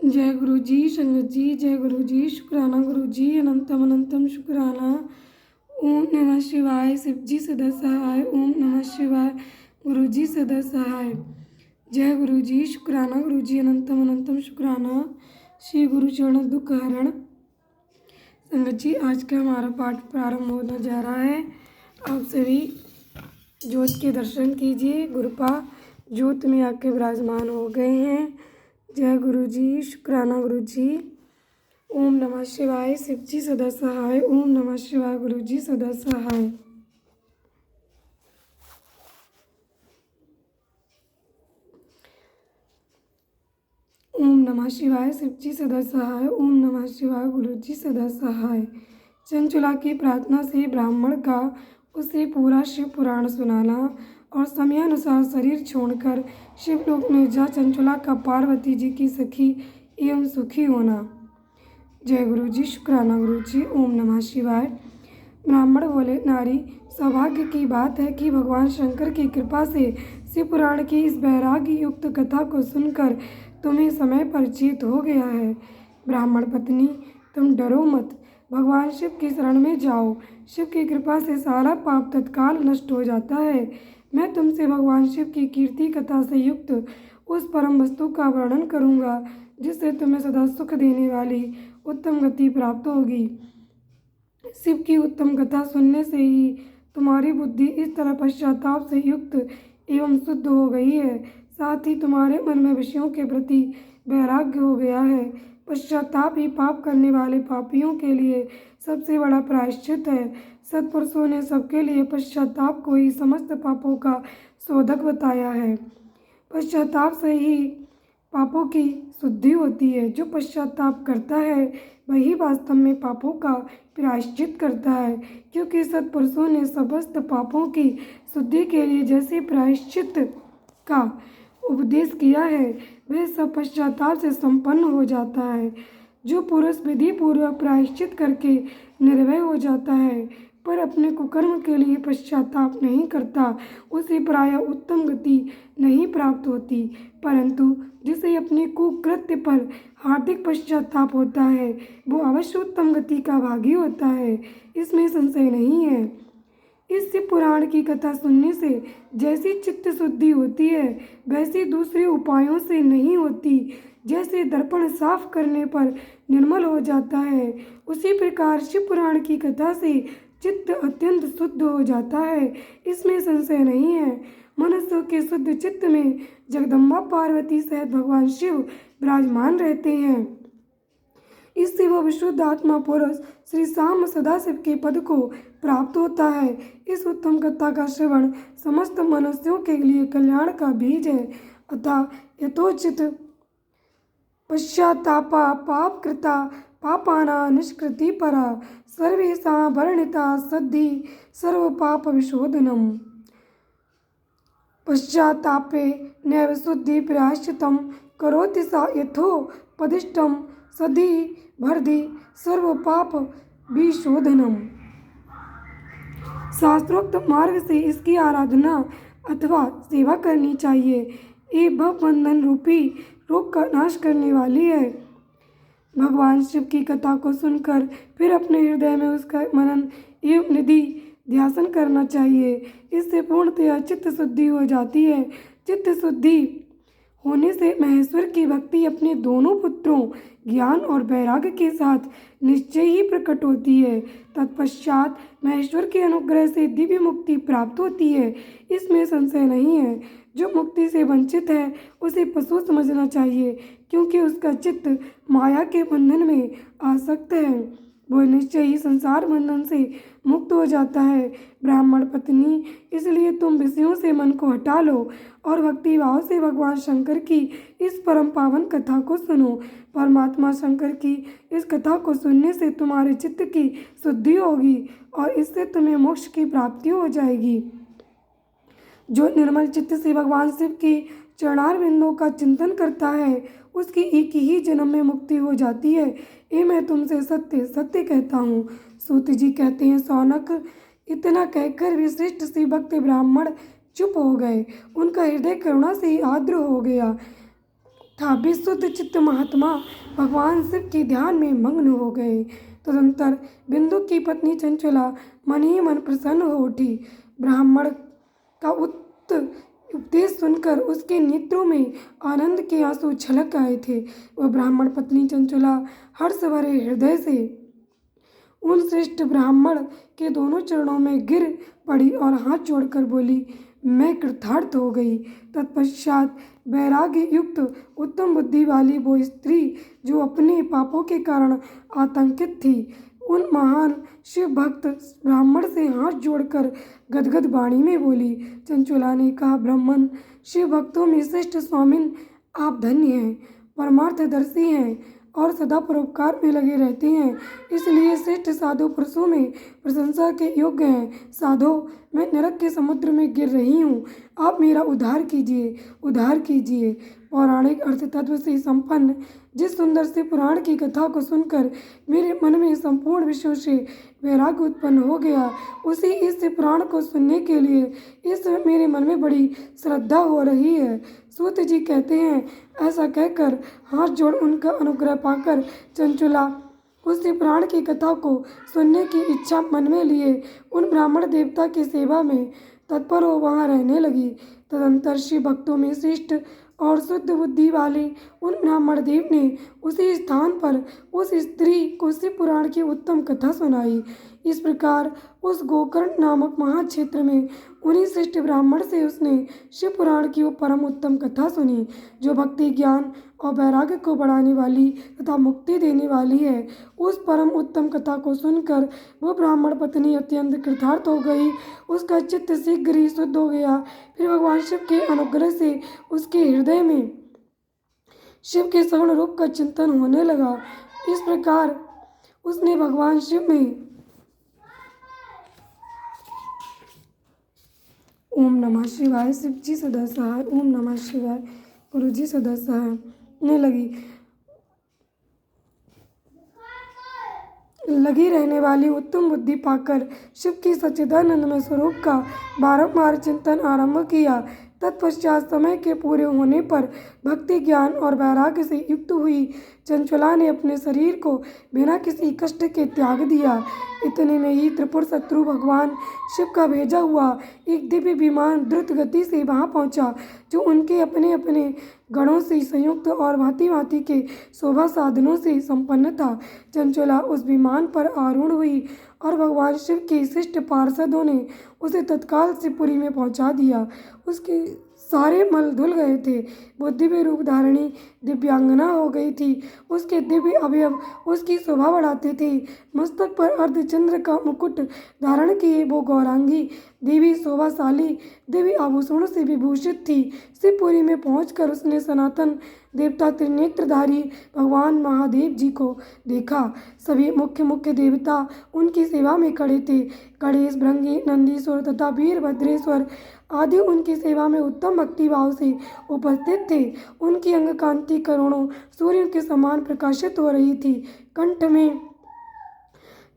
जय गुरु जी, संगत जी, जय गुरु जी, शुक्राना गुरु जी, अनंतम अनंतम शुक्राना। ओम नमः शिवाय, शिव जी सदा सहाय। ओम नमः शिवाय, गुरु जी सदा सहाय। जय गुरु जी, शुक्राना गुरु जी, अनंतम अनंतम शुक्राना। श्री गुरु चरण दुख हरण। संगत जी, आज का हमारा पाठ प्रारंभ होने जा रहा है। आप सभी ज्योत के दर्शन कीजिए। गुरुपा ज्योत में आके विराजमान हो गए हैं। जय गुरु जी, शुक्राना गुरु जी। ओम नमः शिवाय, शिव जी सदा सहाय। ओम नमः शिवाय, गुरु जी सदा सहाय। ओम नमः शिवाय, शिव जी सदा सहाय। ओम नमः शिवाय, गुरु जी सदा सहाय। चंचला की प्रार्थना से ब्राह्मण का उसे पूरा शिव पुराण सुनाना और समयानुसार शरीर छोड़कर शिवलोक में जा चंचला का पार्वती जी की सखी एवं सुखी होना। जय गुरु जी, शुक्राना गुरु जी। ओम नमः शिवाय। ब्राह्मण बोले, नारी, सौभाग्य की बात है कि भगवान शंकर की कृपा से शिव पुराण की इस वैराग्य युक्त कथा को सुनकर तुम्हें समय परिचित हो गया है। ब्राह्मण पत्नी, तुम डरो मत, भगवान शिव की शरण में जाओ। शिव की कृपा से सारा पाप तत्काल नष्ट हो जाता है। मैं तुमसे भगवान शिव की कीर्ति कथा से युक्त उस परम वस्तु का वर्णन करूँगा जिससे तुम्हें सदा सुख देने वाली उत्तम गति प्राप्त होगी। शिव की उत्तम कथा सुनने से ही तुम्हारी बुद्धि इस तरह पश्चाताप से युक्त एवं शुद्ध हो गई है, साथ ही तुम्हारे मन में विषयों के प्रति वैराग्य हो गया है। पश्चाताप ही पाप करने वाले पापियों के लिए सबसे बड़ा प्रायश्चित है। सत्पुरुषों ने सबके लिए पश्चाताप को ही समस्त पापों का शोधक बताया है। पश्चाताप से ही पापों की शुद्धि होती है। जो पश्चाताप करता है वही वास्तव में पापों का प्रायश्चित करता है, क्योंकि सत्पुरुषों ने समस्त पापों की शुद्धि के लिए जैसे प्रायश्चित का उपदेश किया है वह सब पश्चाताप से संपन्न हो जाता है। जो पुरुष विधि पूर्वक प्रायश्चित करके निर्भय हो जाता है पर अपने कुकर्म के लिए पश्चाताप नहीं करता, उसे प्रायः उत्तम गति नहीं प्राप्त होती, परंतु जिसे अपने कुकृत्य पर हार्दिक पश्चाताप होता है वो अवश्य उत्तम गति का भागी होता है, इसमें संशय नहीं है। इस शिव पुराण की कथा सुनने से जैसी चित्त शुद्धि होती है वैसी दूसरे उपायों से नहीं होती। जैसे दर्पण साफ करने पर निर्मल हो जाता है, उसी प्रकार शिव पुराण की कथा से चित्त अत्यंत शुद्ध हो जाता है, इसमें संशय नहीं है। मनुष्य के शुद्ध चित्त में जगदम्बा पार्वती सहित भगवान शिव विराजमान रहते हैं। इससे वह विशुद्ध आत्मा पुरुष श्री श्याम सदाशिव के पद को प्राप्त होता है। इस उत्तम कथा का श्रवण समस्त मनुष्यों के लिए कल्याण का बीज है। अतः यथोचित पश्चातापा पाप कृता पापाना निष्कृति परा सर्वेषां वर्णिता सद्धि सर्व पाप विशोधनम। पश्चातापे नैव शुद्धि प्रायश्चितं करोति सा यथोपदिष्टं सद्धि भर्धि सर्व पाप विशोधनम। शास्त्रोक्त मार्ग से इसकी आराधना अथवा सेवा करनी चाहिए। ये भवबंधन रूपी रोग का नाश करने वाली है। भगवान शिव की कथा को सुनकर फिर अपने हृदय में उसका मनन एवं निधि ध्यान करना चाहिए। इससे पूर्णतया चित्त शुद्धि हो जाती है। चित्त शुद्धि होने से महेश्वर की भक्ति अपने दोनों पुत्रों ज्ञान और वैराग्य के साथ निश्चय ही प्रकट होती है। तत्पश्चात महेश्वर के अनुग्रह से दिव्य मुक्ति प्राप्त होती है, इसमें संशय नहीं है। जो मुक्ति से वंचित है उसे पशु समझना चाहिए, क्योंकि उसका चित्त माया के बंधन में आसक्त है। वह निश्चय ही संसार बंधन से मुक्त हो जाता है। ब्राह्मण पत्नी, इसलिए तुम विषयों से मन को हटा लो और भक्ति भाव से भगवान शंकर की इस परम पावन कथा को सुनो। परमात्मा शंकर की इस कथा को सुनने से तुम्हारे चित्त की शुद्धि होगी और इससे तुम्हें मोक्ष की प्राप्ति हो जाएगी। जो निर्मल चित्त से भगवान शिव के चरणार बिंदों का चिंतन करता है उसकी एक ही जन्म में मुक्ति हो जाती है। ये मैं तुमसे सत्य सत्य कहता हूँ। सूत जी कहते हैं, सौनक, इतना कहकर भी श्रेष्ठ श्री भक्त ब्राह्मण चुप हो गए। उनका हृदय करुणा से आर्द्र हो गया। था। विशुद्ध चित्त महात्मा भगवान शिव के ध्यान में मग्न हो गए। तदंतर बिंदु की पत्नी चंचला मन ही मन प्रसन्न हो उठी। ब्राह्मण का उपदेश सुनकर उसके नेत्रों में आनंद के आंसू छलक आए थे। वह ब्राह्मण पत्नी चंचला हर्ष भरे हृदय से उन श्रेष्ठ ब्राह्मण के दोनों चरणों में गिर पड़ी और हाथ जोड़कर बोली, मैं कृतार्थ हो गई। तत्पश्चात वैराग्य युक्त उत्तम बुद्धि वाली वो स्त्री जो अपने पापों के कारण आतंकित थी, उन महान शिव भक्त ब्राह्मण से हाथ जोड़कर गदगद वाणी में बोली। चंचला ने कहा, ब्राह्मण शिव भक्तों में श्रेष्ठ स्वामिन, आप धन्य हैं, परमार्थदर्शी हैं और सदा परोपकार में लगे रहते हैं, इसलिए श्रेष्ठ साधु पुरुषों में प्रशंसा के योग्य हैं। साधो, मैं नरक के समुद्र में गिर रही हूँ, आप मेरा उद्धार कीजिए, उद्धार कीजिए। पौराणिक अर्थ तत्व से संपन्न जिस सुंदर से पुराण की कथा को सुनकर मेरे मन में संपूर्ण विषयों से वैराग्य उत्पन्न हो गया, उसी इस पुराण को सुनने के लिए इस मेरे मन में बड़ी श्रद्धा हो रही है। सूत जी कहते हैं, ऐसा कहकर हाथ जोड़ उनका अनुग्रह पाकर चंचला उस पुराण की कथा को सुनने की इच्छा मन में लिए उन ब्राह्मण देवता की सेवा में तत्पर हो वहाँ रहने लगी। तदंतर शिव भक्तों में श्रेष्ठ और शुद्ध बुद्धि वाले उन ब्राह्मण देव ने उसी स्थान पर उस स्त्री को शिव पुराण की उत्तम कथा सुनाई। इस प्रकार उस गोकर्ण नामक महाक्षेत्र में उन्हीं श्रेष्ठ ब्राह्मण से उसने शिव पुराण की वो परम उत्तम कथा सुनी, जो भक्ति, ज्ञान और वैराग्य को बढ़ाने वाली तथा मुक्ति देने वाली है। उस परम उत्तम कथा को सुनकर वो ब्राह्मण पत्नी अत्यंत कृतार्थ हो गई। उसका चित्त शीघ्र ही शुद्ध हो गया। फिर भगवान शिव के अनुग्रह से उसके हृदय में शिव के सगुण रूप का चिंतन होने लगा। इस प्रकार उसने भगवान शिव में ओम नमः शिवाय, शिव जी सदा सहाय, ओम नमः शिवाय, गुरु जी सदा सहाय ने लगी रहने वाली उत्तम बुद्धि पाकर शिव की सच्चिदानंदमय स्वरूप का बारंबार चिंतन आरंभ किया। तत्पश्चात समय के पूरे होने पर भक्ति, ज्ञान और वैराग्य से युक्त हुई चंचला ने अपने शरीर को बिना किसी कष्ट के त्याग दिया। इतने में ही त्रिपुर शत्रु भगवान शिव का भेजा हुआ एक दिव्य विमान द्रुत गति से वहां पहुंचा, जो उनके अपने अपने गणों से संयुक्त और भांति भांति के शोभा साधनों से संपन्न था। चंचला उस विमान पर आरूढ़ हुई और भगवान शिव के शिष्ट पार्षदों ने उसे तत्काल शिवपुरी में पहुंचा दिया। उसके सारे मल धुल गए थे। वो दिव्य रूप धारिणी दिव्यांगना हो गई थी। उसके दिव्य अवयव उसकी शोभा बढ़ाते थे। मस्तक पर अर्धचंद्र का मुकुट धारण किए वो गौरांगी देवी शोभाशाली दिव्य आभूषणों से विभूषित थी। शिवपुरी में पहुंचकर उसने सनातन देवता त्रिनेत्रधारी भगवान महादेव जी को देखा। सभी मुख्य देवता उनकी सेवा में खड़े थे। गणेश, भृंगी, नंदीश्वर तथा वीरभद्रेश्वर आदि उनकी सेवा में उत्तम भक्ति भाव से उपस्थित थे। उनकी अंग कांति करोड़ों सूर्य के समान प्रकाशित हो रही थी। कंठ में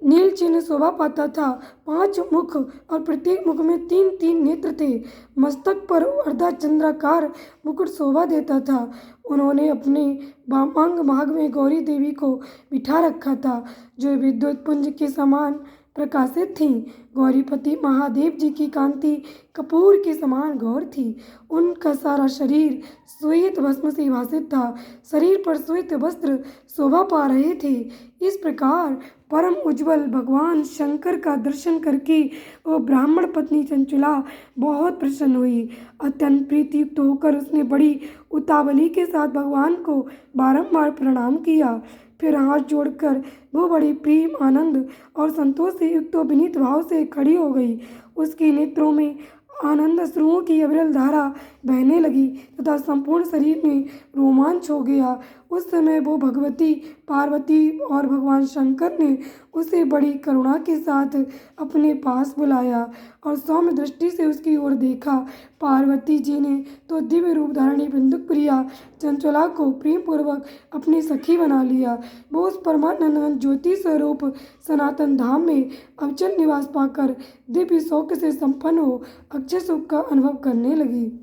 नील चिन्ह शोभा पाता था। 5 मुख और प्रत्येक मुख में 3-3 नेत्र थे। मस्तक पर अर्धचंद्राकार मुकुट शोभा देता था। उन्होंने अपने वामांग भाग में गौरी देवी को बिठा रखा था, जो विद्युत पुंज के समान प्रकाशित थीं। गौरीपति महादेव जी की कांति कपूर के समान गौर थी। उनका सारा शरीर श्वेत भस्म से भासित था। शरीर पर श्वेत वस्त्र शोभा पा रहे थे। इस प्रकार परम उज्ज्वल भगवान शंकर का दर्शन करके वो ब्राह्मण पत्नी चंचला बहुत प्रसन्न हुई। अत्यंत प्रीतियुक्त होकर उसने बड़ी उतावली के साथ भगवान को बारंबार प्रणाम किया। फिर हाथ जोड़कर वो बड़ी प्रेम, आनंद और संतोष से युक्त विनीत भाव से खड़ी हो गई। उसके नेत्रों में आनंद अश्रुओं की अविरल धारा बहने लगी तथा संपूर्ण शरीर में रोमांच हो गया। उस समय वो भगवती पार्वती और भगवान शंकर ने उसे बड़ी करुणा के साथ अपने पास बुलाया और सौम्य दृष्टि से उसकी ओर देखा। पार्वती जी ने तो दिव्य रूप धारणी बिंदुक प्रिया चंचला को प्रेम पूर्वक अपनी सखी बना लिया। वो उस परमानंद ज्योति स्वरूप सनातन धाम में अविचल निवास पाकर दिव्य शौक से संपन्न हो अक्षय सुख का अनुभव करने लगी।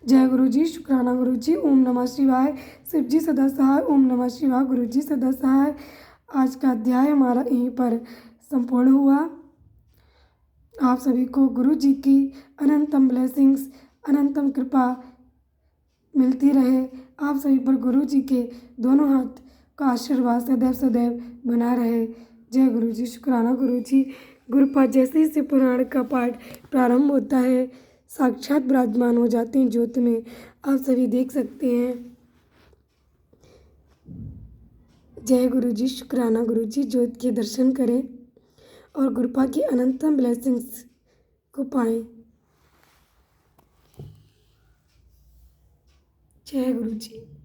जय गुरु जी, शुक्राना गुरु जी। ओम नमः शिवाय। शिव जी सदा सहाय। ओम नमः शिवाय। गुरु जी सदा सहाय। आज का अध्याय हमारा यहीं पर संपूर्ण हुआ। आप सभी को गुरु जी की अनंतम ब्लेसिंग्स, अनंतम कृपा मिलती रहे। आप सभी पर गुरु जी के दोनों हाथ का आशीर्वाद सदैव सदैव बना रहे। जय गुरु जी, शुक्राना गुरु जी। गुरुपाद जैसे ही शिव पुराण का पाठ प्रारंभ होता है, साक्षात विराजमान हो जाते हैं ज्योत में। आप सभी देख सकते हैं। जय गुरु जी, शुक्राना गुरु जी। ज्योत के दर्शन करें और गुरुपा की अनंतम ब्लेसिंग्स को पाएं। जय गुरु जी।